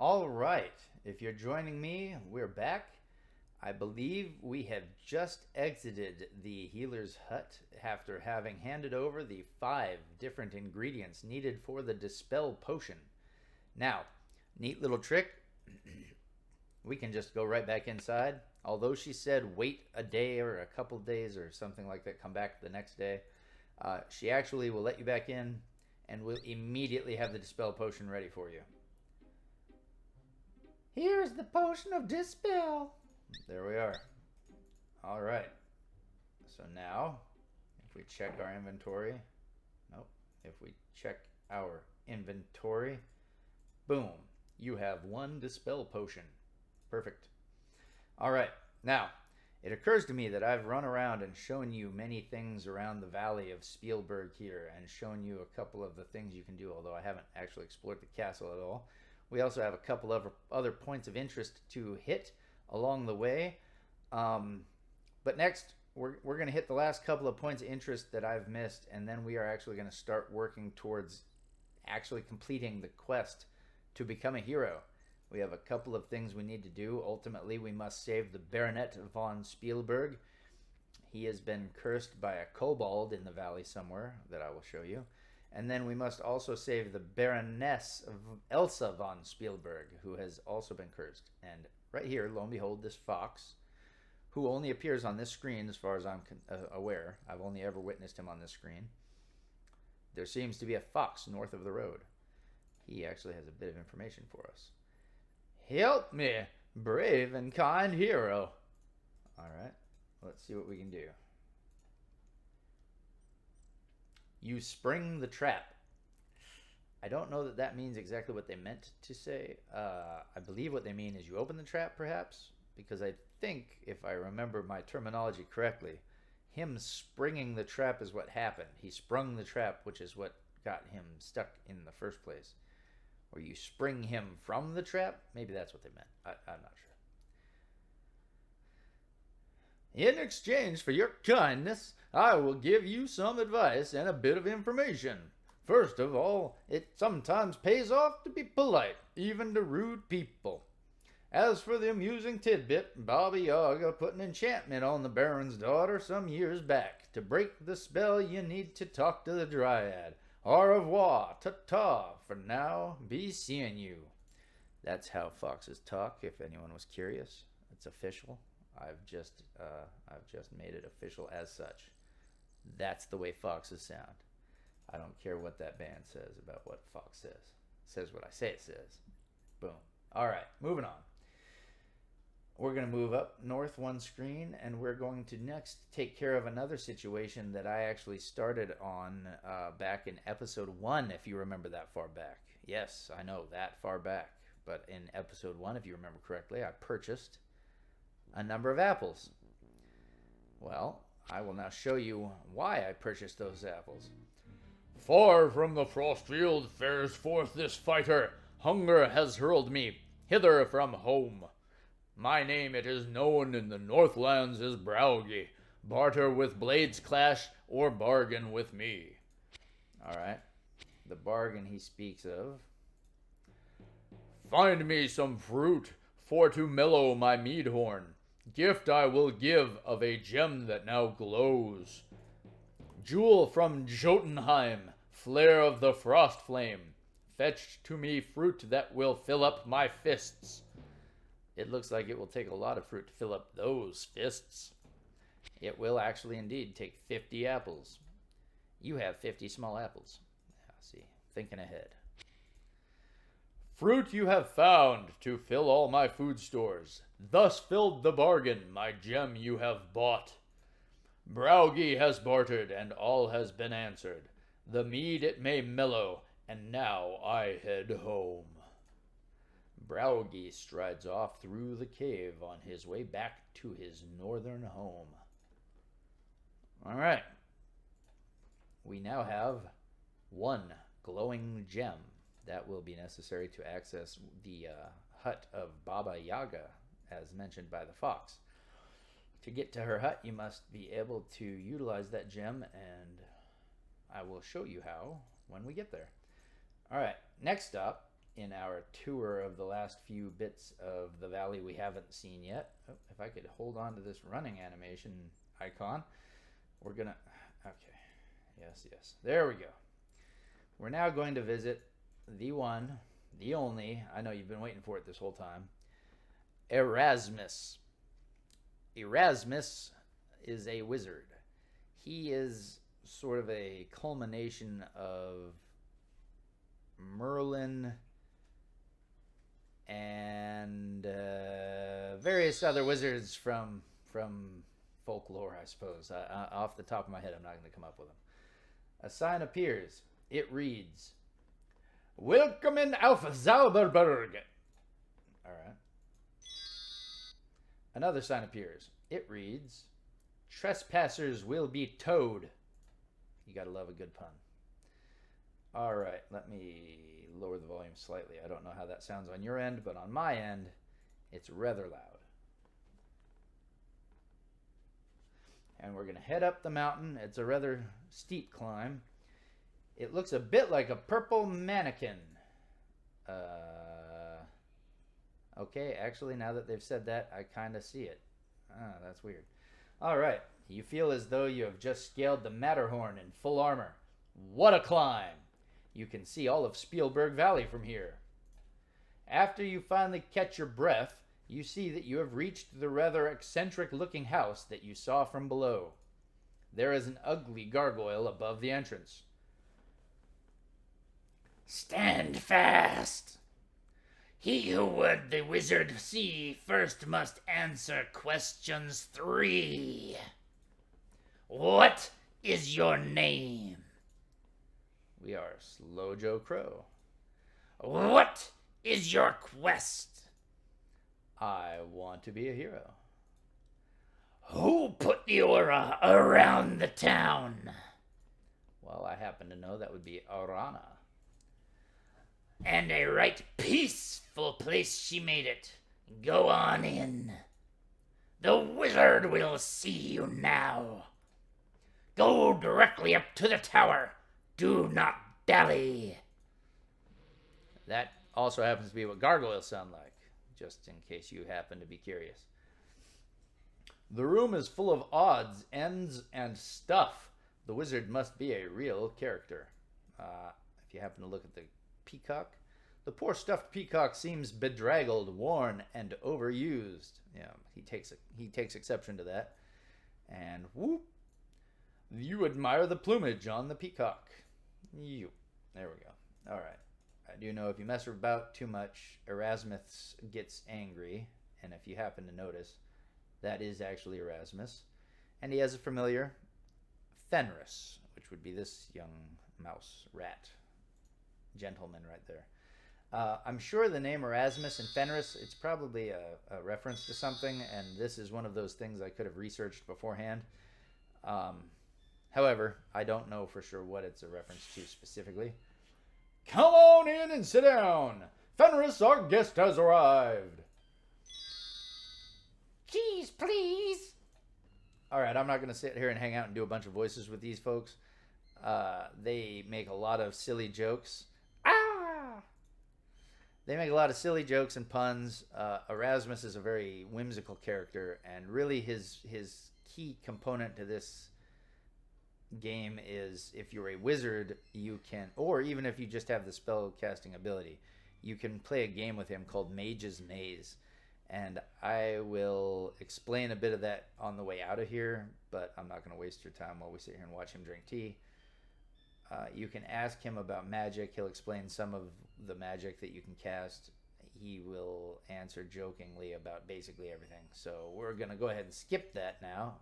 All right. If you're joining me, we're back. I believe we have just exited the healer's hut after having handed over the 5 different ingredients needed for the Dispel Potion. Now, neat little trick. We can just go right back inside. Although she said wait a day or a couple days or something like that, come back the next day, she actually will let you back in and will immediately have the Dispel Potion ready for you. Here's the Potion of Dispel. There we are. All right. So now, if we check our inventory, nope. If we check our inventory, boom, you have 1 Dispel Potion. Perfect. All right. Now, it occurs to me that I've run around and shown you many things around the valley of Spielberg here and shown you a couple of the things you can do, although I haven't actually explored the castle at all. We also have a couple of other points of interest to hit along the way. But next, we're going to hit the last couple of points of interest that I've missed, and then we are actually going to start working towards actually completing the quest to become a hero. We have a couple of things we need to do. Ultimately, we must save the Baronet von Spielberg. He has been cursed by a kobold in the valley somewhere that I will show you. And then we must also save the Baroness Elsa von Spielberg, who has also been cursed. And right here, lo and behold, this fox, who only appears on this screen as far as I'm aware. I've only ever witnessed him on this screen. There seems to be a fox north of the road. He actually has a bit of information for us. Help me, brave and kind hero. All right, let's see what we can do. You spring the trap. I don't know that that means exactly what they meant to say. I believe what they mean is you open the trap, perhaps, because I think, if I remember my terminology correctly, him springing the trap is what happened. He sprung the trap, which is what got him stuck in the first place. Or you spring him from the trap? Maybe that's what they meant. I'm not sure. In exchange for your kindness, I will give you some advice and a bit of information. First of all, it sometimes pays off to be polite, even to rude people. As for the amusing tidbit, Baba Yaga put an enchantment on the Baron's daughter some years back. To break the spell, you need to talk to the Dryad. Au revoir, ta-ta, for now, be seeing you. That's how foxes talk, if anyone was curious. It's official. I've just made it official as such. That's the way foxes sound. I don't care what that band says about what fox says. It says what I say it says. Boom. All right, moving on. We're going to move up north 1 screen, and we're going to next take care of another situation that I actually started on back in episode 1, if you remember that far back. Yes, I know, that far back. But in episode 1, if you remember correctly, I purchased a number of apples. Well, I will now show you why I purchased those apples. Far from the Frostfield fares forth this fighter. Hunger has hurled me hither from home. My name, it is known in the Northlands, is Braugi. Barter with blades clash, or bargain with me. All right. The bargain he speaks of. Find me some fruit, for to mellow my mead horn. Gift I will give of a gem that now glows. Jewel from Jotunheim, flare of the frost flame. Fetch to me fruit that will fill up my fists. It looks like it will take a lot of fruit to fill up those fists. It will actually indeed take 50 apples. You have 50 small apples. See, thinking ahead. Fruit you have found to fill all my food stores. Thus filled the bargain, my gem you have bought. Braugi has bartered, and all has been answered. The mead it may mellow, and now I head home. Braugi strides off through the cave on his way back to his northern home. All right. We now have 1 glowing gem. That will be necessary to access the hut of Baba Yaga, as mentioned by the fox. To get to her hut, you must be able to utilize that gem, and I will show you how when we get there. All right, next up, in our tour of the last few bits of the valley we haven't seen yet. Oh, if I could hold on to this running animation icon, we're gonna. Okay, yes, there we go. We're now going to visit the one, the only. I know you've been waiting for it this whole time. Erasmus. Erasmus is a wizard. He is sort of a culmination of Merlin and various other wizards from folklore, I suppose. Off the top of my head, I'm not going to come up with them. A sign appears. It reads, "Welcome in auf Zauberberg." All right. Another sign appears. It reads, "Trespassers will be towed." You gotta love a good pun. All right, let me lower the volume slightly. I don't know how that sounds on your end, but on my end, it's rather loud. And we're gonna head up the mountain. It's a rather steep climb. It looks a bit like a purple mannequin. Okay, actually, now that they've said that, I kind of see it. Ah, that's weird. All right, you feel as though you have just scaled the Matterhorn in full armor. What a climb! You can see all of Spielberg Valley from here. After you finally catch your breath, you see that you have reached the rather eccentric-looking house that you saw from below. There is an ugly gargoyle above the entrance. "Stand fast! He who would the wizard see first must answer questions 3. What is your name?" We are Slow Joe Crow. "What is your quest?" I want to be a hero. "Who put the aura around the town?" Well, I happen to know that would be Arana. "And a right peaceful place she made it. Go on in. The wizard will see you now. Go directly up to the tower. Do not dally." That also happens to be what gargoyles sound like, just in case you happen to be curious. The room is full of odds, ends, and stuff. The wizard must be a real character. If you happen to look at the peacock, the poor stuffed peacock seems bedraggled, worn, and overused. Yeah, he takes exception to that. And whoop, you admire the plumage on the peacock. There we go. All right. I do know if you mess about too much, Erasmus gets angry, and if you happen to notice, that is actually Erasmus, and he has a familiar, Fenris, which would be this young mouse rat gentleman right there. I'm sure the name Erasmus and Fenris, it's probably a reference to something, and this is one of those things I could have researched beforehand. However, I don't know for sure what it's a reference to specifically. "Come on in and sit down. Fenris, our guest, has arrived." "Cheese, please." All right, I'm not going to sit here and hang out and do a bunch of voices with these folks. They make a lot of silly jokes. They make a lot of silly jokes and puns. Erasmus is a very whimsical character, and really his key component to this game is if you're a wizard, you can, or even if you just have the spell casting ability, you can play a game with him called Mage's Maze. And I will explain a bit of that on the way out of here, but I'm not going to waste your time while we sit here and watch him drink tea. You can ask him about magic. He'll explain some of the magic that you can cast. He will answer jokingly about basically everything. So we're going to go ahead and skip that now.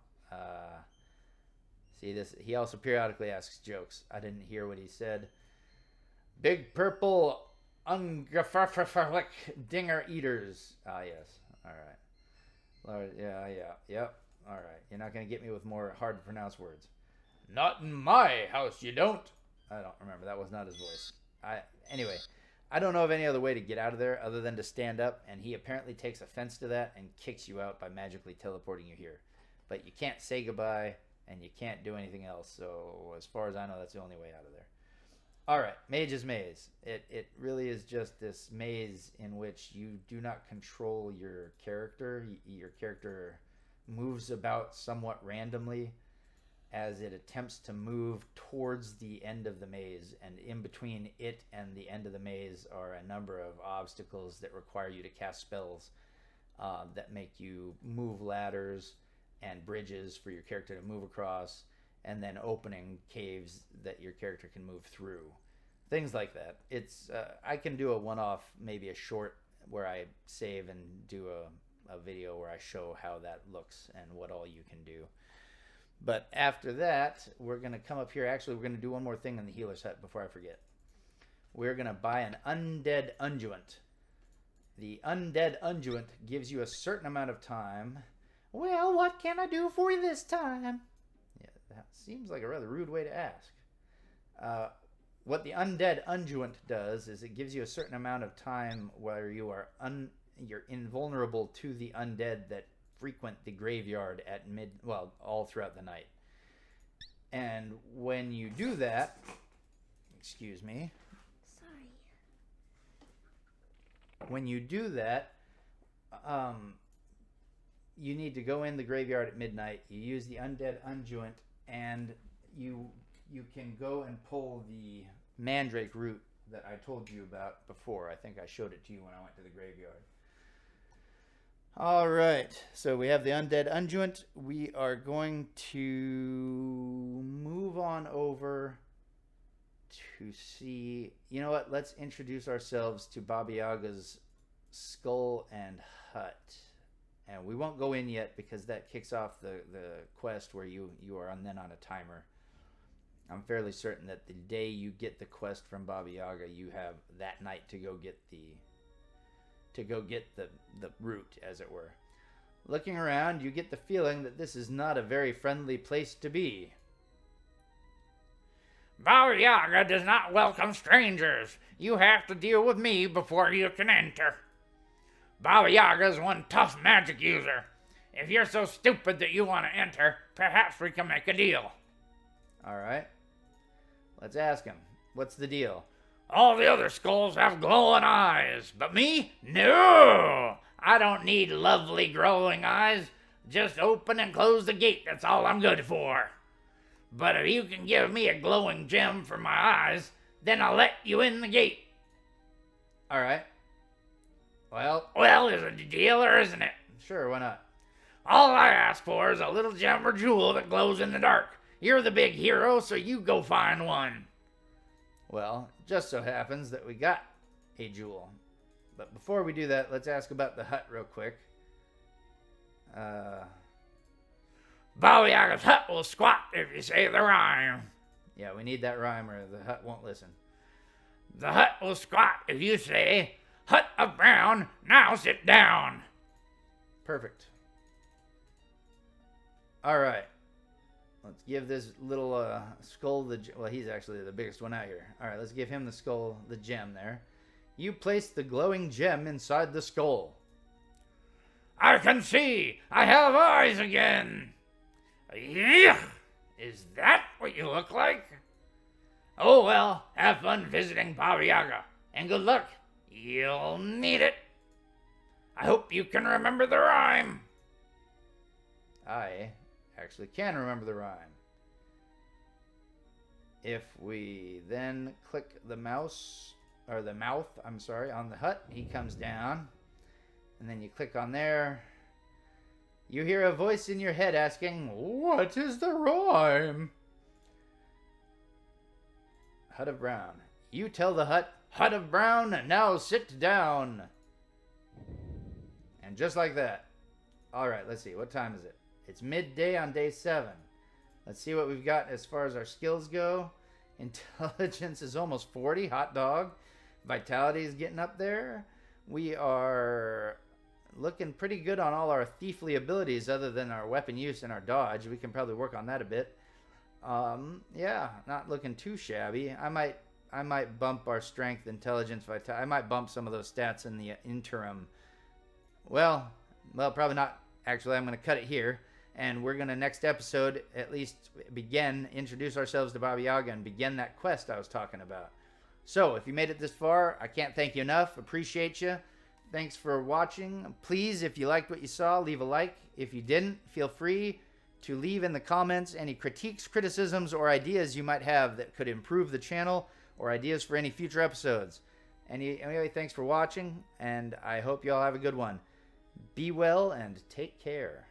See this? He also periodically asks jokes. I didn't hear what he said. "Big purple ungafarfarfarlick dinger eaters." Ah, yes. All right. Lord, yep. All right. You're not going to get me with more hard to pronounce words. "Not in my house, you don't." I don't remember. That was not his voice. Anyway, I don't know of any other way to get out of there other than to stand up, and he apparently takes offense to that and kicks you out by magically teleporting you here. But you can't say goodbye, and you can't do anything else, so as far as I know, that's the only way out of there. All right, Mage's Maze. It really is just this maze in which you do not control your character. Your character moves about somewhat randomly as it attempts to move towards the end of the maze, and in between it and the end of the maze are a number of obstacles that require you to cast spells that make you move ladders and bridges for your character to move across, and then opening caves that your character can move through. Things like that. It's I can do a one-off, maybe a short, where I save and do a video where I show how that looks and what all you can do. But after that, we're going to come up here. Actually, we're going to do one more thing in the healer's hut before I forget. We're going to buy an undead unguent. The undead unguent gives you a certain amount of time. Well, what can I do for you this time? Yeah, that seems like a rather rude way to ask. What the undead unguent does is it gives you a certain amount of time where you're invulnerable to the undead that frequent the graveyard at all throughout the night. And when you do that, excuse me. Sorry. When you do that, you need to go in the graveyard at midnight. You use the undead unguent, and you can go and pull the mandrake root that I told you about before. I think I showed it to you when I went to the graveyard. All right, so we have the undead unguent. We are going to move on over to see. You know what? Let's introduce ourselves to Baba Yaga's skull and hut. And we won't go in yet because that kicks off the quest where you are then on a timer. I'm fairly certain that the day you get the quest from Baba Yaga, you have that night to go get the root, as it were. Looking around, you get the feeling that this is not a very friendly place to be. Baba Yaga does not welcome strangers. You have to deal with me before you can enter. Baba Yaga is one tough magic user. If you're so stupid that you want to enter, perhaps we can make a deal. All right. Let's ask him. What's the deal? All the other skulls have glowing eyes, but me? No! I don't need lovely glowing eyes. Just open and close the gate, that's all I'm good for. But if you can give me a glowing gem for my eyes, then I'll let you in the gate. All right. Well, is it a deal or isn't it? Sure, why not? All I ask for is a little gem or jewel that glows in the dark. You're the big hero, so you go find one. Well, just so happens that we got a jewel. But before we do that, let's ask about the hut real quick. Baba Yaga's hut will squat if you say the rhyme. Yeah, we need that rhyme or the hut won't listen. The hut will squat if you say, Hut of Brown, now sit down. Perfect. All right. Let's give this little skull he's actually the biggest one out here. All right, let's give him the skull, the gem there. You place the glowing gem inside the skull. I can see. I have eyes again. Yeah. Is that what you look like? Oh well, have fun visiting Baba Yaga, and good luck. You'll need it. I hope you can remember the rhyme. I actually can remember the rhyme. If we then click the mouth on the hut, he comes down, and then you click on there. You hear a voice in your head asking, "What is the rhyme?" Hut of Brown. You tell the hut, "Hut of Brown, now sit down." And just like that. All right, let's see. What time is it? It's midday on day 7. Let's see what we've got as far as our skills go. Intelligence is almost 40. Hot dog. Vitality is getting up there. We are looking pretty good on all our thiefly abilities other than our weapon use and our dodge. We can probably work on that a bit. Yeah, not looking too shabby. I might bump our strength, intelligence, vitality. I might bump some of those stats in the interim. Well, probably not. Actually, I'm going to cut it here. And we're going to, next episode, at least introduce ourselves to Baba Yaga and begin that quest I was talking about. So, if you made it this far, I can't thank you enough. Appreciate you. Thanks for watching. Please, if you liked what you saw, leave a like. If you didn't, feel free to leave in the comments any critiques, criticisms, or ideas you might have that could improve the channel, or ideas for any future episodes. Anyway, thanks for watching, and I hope you all have a good one. Be well and take care.